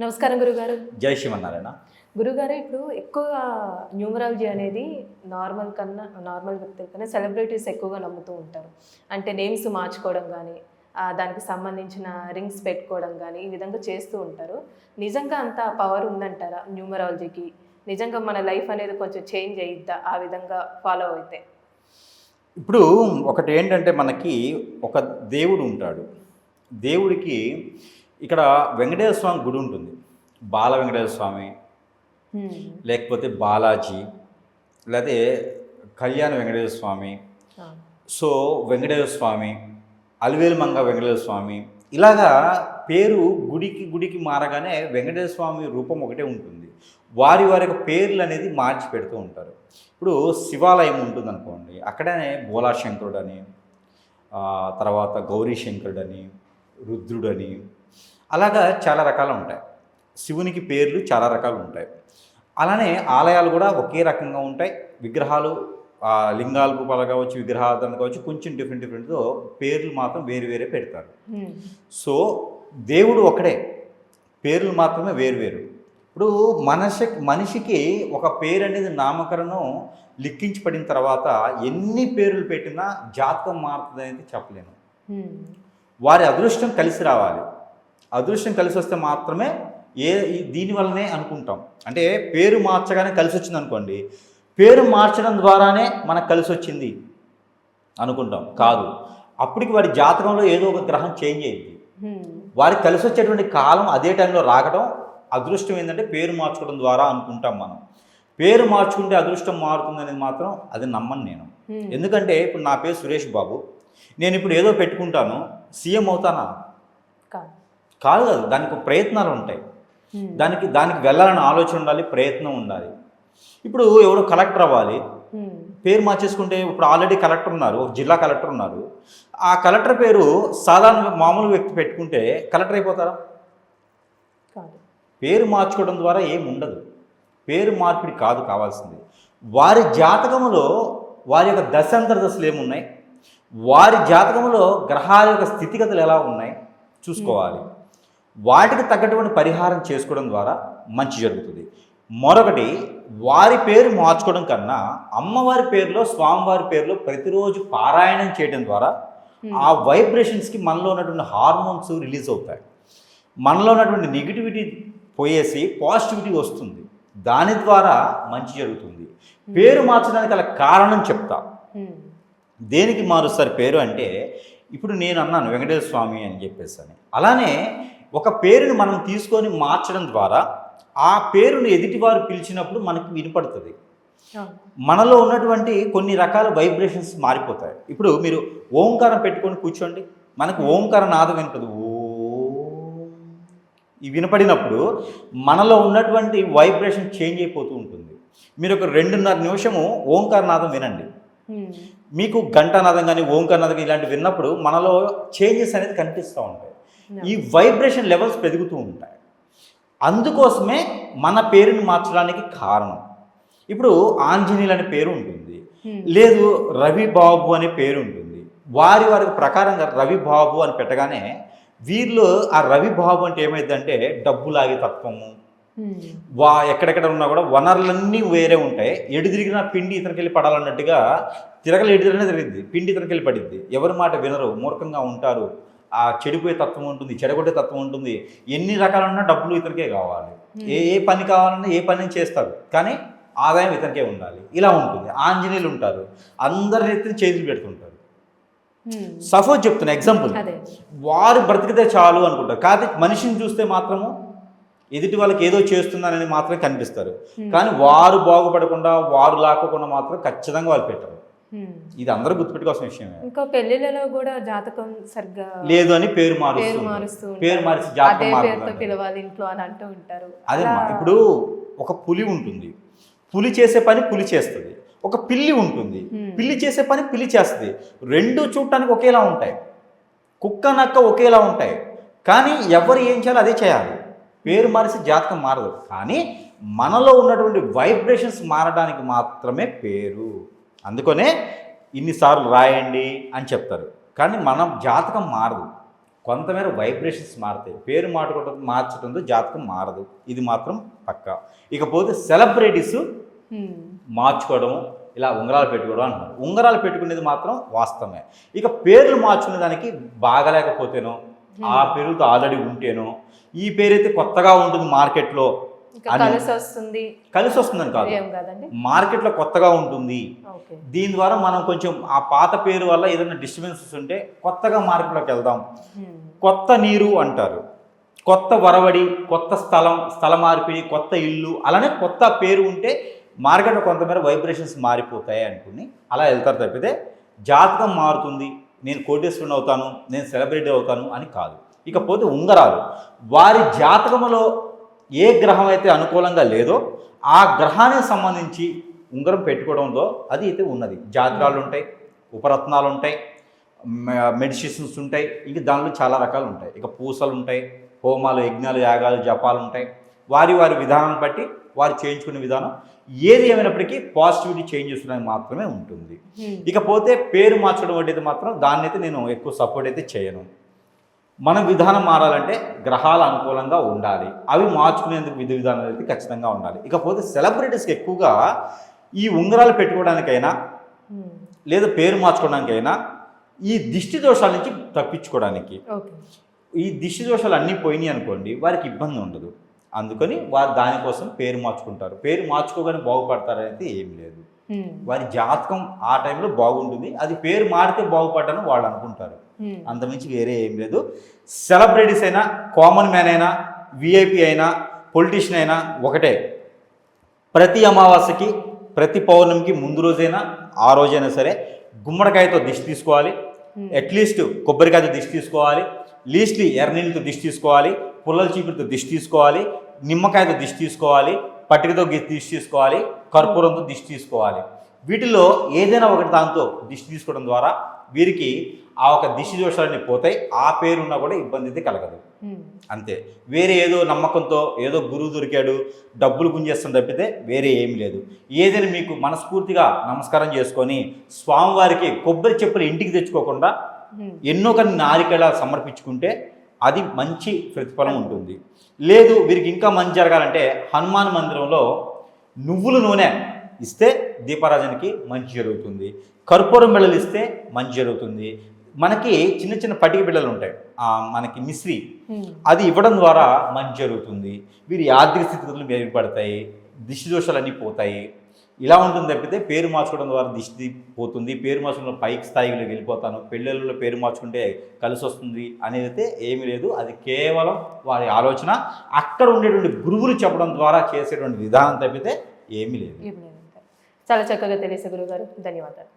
నమస్కారం గురుగారు. జై శ్రీమన్నారాయణ. గురుగారు, ఇప్పుడు ఎక్కువగా న్యూమరాలజీ అనేది నార్మల్ వ్యక్తుల కన్నా సెలబ్రిటీస్ ఎక్కువగా నమ్ముతూ ఉంటారు. అంటే నేమ్స్ మార్చుకోవడం కానీ, దానికి సంబంధించిన రింగ్స్ పెట్టుకోవడం కానీ, ఈ విధంగా చేస్తూ ఉంటారు. నిజంగా అంత పవర్ ఉందంటారా న్యూమరాలజీకి? నిజంగా మన లైఫ్ అనేది కొంచెం చేంజ్ అయ్యిద్దా ఆ విధంగా ఫాలో అయితే? ఇప్పుడు ఒకటి ఏంటంటే మనకి ఒక దేవుడు ఉంటాడు. దేవుడికి ఇక్కడ వెంకటేశ్వర స్వామి గుడి ఉంటుంది. బాల వెంకటేశ్వర స్వామి, లేకపోతే బాలాజీ, లేకపోతే కళ్యాణ వెంకటేశ్వర స్వామి, సో వెంకటేశ్వర స్వామి, అలివేలు మంగ వెంకటేశ్వర స్వామి, ఇలాగా పేరు గుడికి మారగానే వెంకటేశ్వర స్వామి రూపం ఒకటే ఉంటుంది. వారి యొక్క పేర్లు అనేది మార్చి పెడుతూ ఉంటారు. ఇప్పుడు శివాలయం ఉంటుంది అనుకోండి, అక్కడనే బోలాశంకరుడు అని, తర్వాత గౌరీ శంకరుడని, రుద్రుడని, అలాగా చాలా రకాలు ఉంటాయి. శివునికి పేర్లు చాలా రకాలు ఉంటాయి. అలానే ఆలయాలు కూడా ఒకే రకంగా ఉంటాయి. విగ్రహాలు లింగాల రూపాలు కావచ్చు, విగ్రహాలను కావచ్చు, కొంచెం డిఫరెంట్తో పేర్లు మాత్రం వేరు పెడతారు. సో దేవుడు ఒకడే, పేర్లు మాత్రమే వేరు. ఇప్పుడు మనిషికి ఒక పేరు అనేది నామకరణం లిఖించబడిన తర్వాత ఎన్ని పేర్లు పెట్టినా జాతకం మారుతుంది అనేది చెప్పలేను. వారి అదృష్టం కలిసి రావాలి. అదృష్టం కలిసి వస్తే మాత్రమే దీనివల్లనే అనుకుంటాం. అంటే పేరు మార్చగానే కలిసి వచ్చింది అనుకోండి, పేరు మార్చడం ద్వారానే మనకు కలిసి వచ్చింది అనుకుంటాం. కాదు, అప్పటికి వారి జాతకంలో ఏదో ఒక గ్రహం చేంజ్ అయ్యింది. వారికి కలిసి వచ్చేటువంటి కాలం అదే టైంలో రాకడం అదృష్టం. ఏంటంటే పేరు మార్చుకోవడం ద్వారా అనుకుంటాం మనం. పేరు మార్చుకుంటే అదృష్టం మారుతుంది అనేది మాత్రం అది నమ్మను నేను. ఎందుకంటే ఇప్పుడు నా పేరు సురేష్ బాబు, నేను ఇప్పుడు ఏదో పెట్టుకుంటాను, సీఎం అవుతానా? కాదు. దానికి ప్రయత్నాలు ఉంటాయి. దానికి వెళ్ళాలని ఆలోచన ఉండాలి, ప్రయత్నం ఉండాలి. ఇప్పుడు ఎవరో కలెక్టర్ అవ్వాలి, పేరు మార్చేసుకుంటే ఇప్పుడు ఆల్రెడీ కలెక్టర్ ఉన్నారు, ఒక జిల్లా కలెక్టర్ ఉన్నారు. ఆ కలెక్టర్ పేరు సాధారణ మామూలు వ్యక్తి పెట్టుకుంటే కలెక్టర్ అయిపోతారా? పేరు మార్చుకోవడం ద్వారా ఏమి ఉండదు. పేరు మార్పిడి కాదు కావాల్సింది. వారి జాతకంలో వారి యొక్క దశాంతర దశలు ఏమున్నాయి, వారి జాతకంలో గ్రహాల యొక్క స్థితిగతులు ఎలా ఉన్నాయి చూసుకోవాలి. వాటికి తగ్గటువంటి పరిహారం చేసుకోవడం ద్వారా మంచి జరుగుతుంది. మరొకటి, వారి పేరు మార్చుకోవడం కన్నా అమ్మవారి పేరులో, స్వామివారి పేరులో ప్రతిరోజు పారాయణం చేయడం ద్వారా ఆ వైబ్రేషన్స్కి మనలో ఉన్నటువంటి హార్మోన్స్ రిలీజ్ అవుతాయి. మనలో ఉన్నటువంటి నెగిటివిటీ పోయేసి పాజిటివిటీ వస్తుంది. దాని ద్వారా మంచి జరుగుతుంది. పేరు మార్చడానికి గల కారణం చెప్తా. దేనికి మారుస్తారు పేరు అంటే, ఇప్పుడు నేను అన్నాను వెంకటేశ్వర స్వామి అని చెప్పేసి అని. అలానే ఒక పేరుని మనం తీసుకొని మార్చడం ద్వారా ఆ పేరుని ఎదుటివారు పిలిచినప్పుడు మనకి వినపడుతుంది. మనలో ఉన్నటువంటి కొన్ని రకాల వైబ్రేషన్స్ మారిపోతాయి. ఇప్పుడు మీరు ఓంకారం పెట్టుకొని కూర్చోండి, మనకు ఓంకార నాదం వినపడదు. ఈ వినపడినప్పుడు మనలో ఉన్నటువంటి వైబ్రేషన్ చేంజ్ అయిపోతూ ఉంటుంది. మీరు ఒక 2.5 నిమిషము ఓంకారనాదం వినండి, మీకు ఘంటానాదం కానీ ఓంకారనాదం ఇలాంటివి విన్నప్పుడు మనలో చేంజెస్ అనేది కనిపిస్తూ ఉంటాయి. ఈ వైబ్రేషన్ లెవెల్స్ పెరుగుతూ ఉంటాయి. అందుకోసమే మన పేరుని మార్చడానికి కారణం. ఇప్పుడు ఆంజనేయులు అనే పేరు ఉంటుంది, లేదు రవి బాబు అనే పేరు ఉంటుంది. వారి ప్రకారంగా రవి బాబు అని పెట్టగానే వీరిలో ఆ రవి బాబు అంటే ఏమైందంటే డబ్బు లాగే తత్వము, ఎక్కడెక్కడ ఉన్నా కూడా వనరులన్నీ వేరే ఉంటాయి. ఎడు తిరిగినా పిండి ఇతనికి వెళ్ళి పడాలన్నట్టుగా ఎడు తిరిగినా తిరిగింది, పిండి ఇతనికి వెళ్ళి పడింది. ఎవరి మాట వినరు, మూర్ఖంగా ఉంటారు. ఆ చెడిపోయే తత్వం ఉంటుంది, చెడగొట్టే తత్వం ఉంటుంది. ఎన్ని రకాలన్నా డబ్బులు ఇతనికే కావాలి, ఏ పని కావాలన్నా ఏ పని చేస్తారు, కానీ ఆదాయం ఇతనికే ఉండాలి. ఇలా ఉంటుంది. ఆంజనేయులు ఉంటారు, అందరి ఎత్తున చేతులు పెడుతుంటారు. సపోజ్ చెప్తున్నా ఎగ్జాంపుల్, వారు బ్రతికితే చాలు అనుకుంటారు. కాదు, మనిషిని చూస్తే మాత్రము ఎదుటి వాళ్ళకి ఏదో చేస్తున్నారని మాత్రం కనిపిస్తారు, కానీ వారు బాగుపడకుండా, వారు లాక్కోకుండా మాత్రం ఖచ్చితంగా వాళ్ళు పెట్టరు. ఇది అందరూ గుర్తుపెట్టుకోవాల్సిన విషయమే. ఇంకా పెళ్లిళ్ళలో కూడా జాతకం సరిగ్గా లేదు అని పేరు మార్చి జాతకం పిలవాలి ఇంట్లో అని అంటూ ఉంటారు. అదే, ఇప్పుడు ఒక పులి ఉంటుంది, పులి చేసే పని పులి చేస్తుంది. ఒక పిల్లి ఉంటుంది, పిల్లి చేసే పని పిల్లి చేస్తుంది. రెండు చూడటానికి ఒకేలా ఉంటాయి. కుక్క నక్క ఒకేలా ఉంటాయి, కానీ ఎవరు ఏం చేయాలో అదే చేయాలి. పేరు మారిసి జాతకం మారదు, కానీ మనలో ఉన్నటువంటి వైబ్రేషన్స్ మారడానికి మాత్రమే పేరు. అందుకనే ఇన్నిసార్లు రాయండి అని చెప్తారు, కానీ మన జాతకం మారదు. కొంతమేర వైబ్రేషన్స్ మారుతాయి. పేరు మార్చడంతో జాతకం మారదు, ఇది మాత్రం పక్కా. ఇకపోతే సెలబ్రిటీస్ మార్చుకోవడము, ఇలా ఉంగరాలు పెట్టుకోవడం అంటున్నారు. ఉంగరాలు పెట్టుకునేది మాత్రం వాస్తవమే. ఇక పేర్లు మార్చుకునే దానికి బాగలేకపోతేనో, ఆ పేరుతో ఆల్రెడీ ఉంటేనో, ఈ పేరైతే కొత్తగా ఉంటుంది మార్కెట్లో కలిసి వస్తుందని కాదు, మార్కెట్లో కొత్తగా ఉంటుంది, దీని ద్వారా మనం కొంచెం ఆ పాత పేరు వల్ల ఏదైనా డిస్టర్బెన్సెస్ ఉంటే కొత్తగా మార్కెట్లోకి వెళ్దాం. కొత్త నీరు అంటారు, కొత్త వరవడి, కొత్త స్థల మార్పిడి, కొత్త ఇల్లు, అలానే కొత్త పేరు ఉంటే మార్కెట్లో కొంతమేర వైబ్రేషన్స్ మారిపోతాయి అనుకుని అలా వెళ్తారు తప్పితే జాతకం మారుతుంది, నేను కోటేశ్వరుని అవుతాను, నేను సెలబ్రిటీ అవుతాను అని కాదు. ఇకపోతే ఉంగరాలు, వారి జాతకంలో ఏ గ్రహం అయితే అనుకూలంగా లేదో ఆ గ్రహానికి సంబంధించి ఉంగరం పెట్టుకోవడంలో అది అయితే ఉన్నది. జాతకాలు ఉంటాయి, ఉపరత్నాలు ఉంటాయి, మెడిసిషన్స్ ఉంటాయి, ఇంక దానిలో చాలా రకాలు ఉంటాయి. ఇక పూసలు ఉంటాయి, హోమాలు, యజ్ఞాలు, యాగాలు, జపాలు ఉంటాయి. వారి విధానాన్ని బట్టి వారు చేయించుకునే విధానం ఏది ఏమైనప్పటికీ పాజిటివిటీ చేంజ్ చేసుకోవడానికి మాత్రమే ఉంటుంది. ఇకపోతే పేరు మార్చడం అనేది మాత్రం దాన్ని అయితే నేను ఎక్కువ సపోర్ట్ అయితే చేయను. మన విధానం మారాలంటే గ్రహాలు అనుకూలంగా ఉండాలి, అవి మార్చుకునేందుకు విధానాలు అయితే ఖచ్చితంగా ఉండాలి. ఇకపోతే సెలబ్రిటీస్కి ఎక్కువగా ఈ ఉంగరాలు పెట్టుకోవడానికైనా లేదా పేరు మార్చుకోవడానికైనా ఈ దిష్టి దోషాల నుంచి తప్పించుకోవడానికి, ఈ దిష్టి దోషాలు అన్నీ పోయినాయి అనుకోండి, వారికి ఇబ్బంది ఉండదు. అందుకని వారు దానికోసం పేరు మార్చుకుంటారు. పేరు మార్చుకోగానే బాగుపడతారనేది ఏం లేదు. వారి జాతకం ఆ టైంలో బాగుంటుంది, అది పేరు మారితే బాగుపడ్డాను వాళ్ళు అనుకుంటారు, అంతమించి వేరే ఏం లేదు. సెలబ్రిటీస్ అయినా, కామన్ మ్యాన్ అయినా, విఐపి అయినా, పొలిటీషియన్ అయినా ఒకటే. ప్రతి అమావాస్యకి, ప్రతి పౌర్ణమికి ముందు రోజైనా ఆ రోజైనా సరే గుమ్మడికాయతో దిష్టి తీసుకోవాలి, అట్లీస్ట్ కొబ్బరికాయతో దిష్టి తీసుకోవాలి, లీస్ట్లీ ఎర్రనీళ్ళతో దిష్టి తీసుకోవాలి, పుల్లల చీపులతో దిష్టి తీసుకోవాలి, నిమ్మకాయతో దిష్టి తీసుకోవాలి, పట్టికతో దిష్టి తీసుకోవాలి, కర్పూరంతో దిష్టి తీసుకోవాలి. వీటిలో ఏదైనా ఒకటి దాంతో దిష్టి తీసుకోవడం ద్వారా వీరికి ఆ ఒక దిష్టి దోషాలన్నీ పోతాయి, ఆ పేరున్నా కూడా ఇబ్బంది అయితే కలగదు. అంతే, వేరే ఏదో నమ్మకంతో ఏదో గురువు దొరికాడు డబ్బులు గుంజేస్తాం తప్పితే వేరే ఏమి లేదు. ఏదైనా మీకు మనస్ఫూర్తిగా నమస్కారం చేసుకొని స్వామివారికి కొబ్బరి చెప్పులు ఇంటికి తెచ్చుకోకుండా ఎన్నో కొన్ని నారికలా సమర్పించుకుంటే అది మంచి ప్రతిఫలం ఉంటుంది. లేదు వీరికి ఇంకా మంచి జరగాలంటే హనుమాన్ మందిరంలో నువ్వుల నూనె ఇస్తే దీపారాజనకి మంచి జరుగుతుంది, కర్పూరం బిళ్ళలు ఇస్తే మంచి జరుగుతుంది. మనకి చిన్న చిన్న పటిక బిళ్ళలు ఉంటాయి, మనకి మిశ్రీ, అది ఇవ్వడం ద్వారా మంచి జరుగుతుంది. వీరి ఆర్థిక స్థితిగతులు మెరుగుపడతాయి, దిష్టి దోషాలన్నీ పోతాయి. ఇలా ఉంటుంది తప్పితే పేరు మార్చుకోవడం ద్వారా దిష్టి పోతుంది, పేరు మార్చుకోవడం పైకి స్థాయిలోకి వెళ్ళిపోతాను, పెళ్ళిళ్ళలో పేరు మార్చుకుంటే కలిసి వస్తుంది అనేది అయితే ఏమీ లేదు. అది కేవలం వారి ఆలోచన, అక్కడ ఉండేటువంటి గురువులు చెప్పడం ద్వారా చేసేటువంటి విధానం తప్పితే ఏమీ లేదు. చాలా చక్కగా తెలిసే గురుగారు, ధన్యవాదాలు.